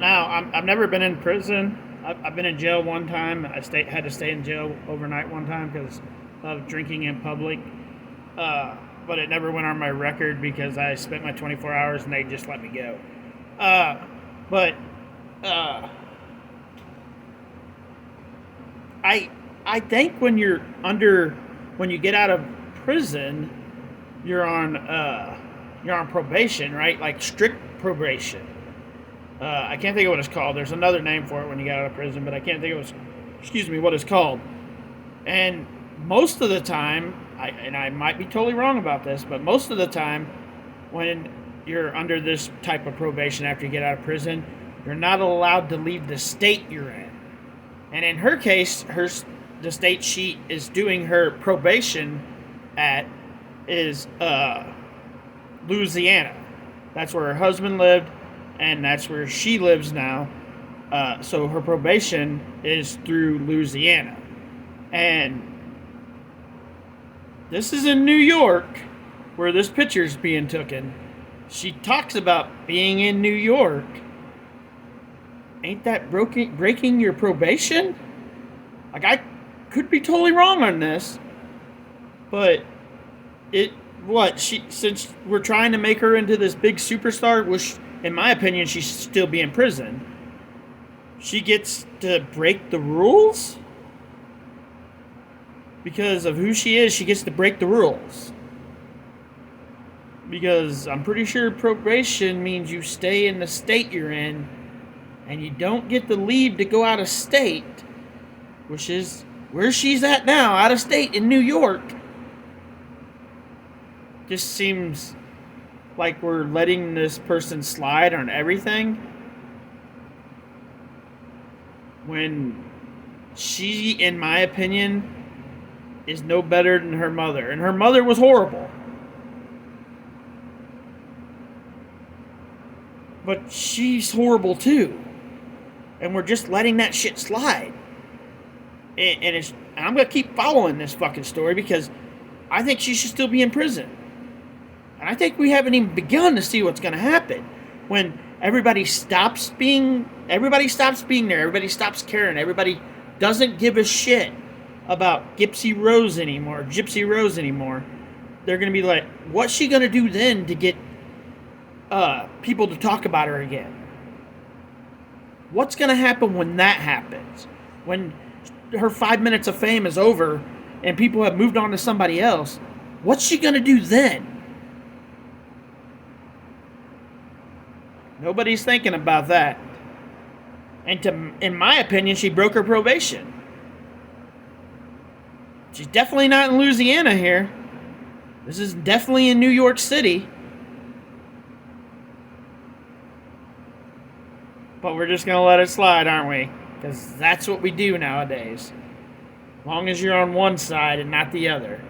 Now, I've never been in prison. I've been in jail one time. Had to stay in jail overnight one time because of drinking in public. But it never went on my record because I spent my 24 hours and they just let me go. Uh, but uh, I I think when you get out of prison, you're on probation, right? Like strict probation. I can't think of what it's called. There's another name for it when you get out of prison, but I can't think of what it's called. And most of the time, and I might be totally wrong about this, but most of the time, when you're under this type of probation after you get out of prison, you're not allowed to leave the state you're in. And in her case, the state she is doing her probation at is Louisiana. That's where her husband lived, and that's where she lives now. So her probation is through Louisiana. And this is in New York, where this picture's being taken. She talks about being in New York. Ain't that breaking your probation? Like, I could be totally wrong on this, but since we're trying to make her into this big superstar, which in my opinion she should still be in prison, she gets to break the rules? Because of who she is, she gets to break the rules. Because I'm pretty sure probation means you stay in the state you're in, and you don't get the leave to go out of state, which is where she's at now, out of state in New York. Just seems like we're letting this person slide on everything when she, in my opinion, is no better than her mother. And her mother was horrible. But she's horrible too. And we're just letting that shit slide. And I'm going to keep following this fucking story because I think she should still be in prison. And I think we haven't even begun to see what's going to happen when everybody stops being there, everybody stops caring, everybody doesn't give a shit about Gypsy Rose anymore. They're going to be like, what's she going to do then to get people to talk about her again? What's going to happen when that happens? When her 5 minutes of fame is over and people have moved on to somebody else, what's she going to do then? Nobody's thinking about that. And in my opinion, she broke her probation. She's definitely not in Louisiana here. This is definitely in New York City. But we're just going to let it slide, aren't we? Because that's what we do nowadays. As long as you're on one side and not the other.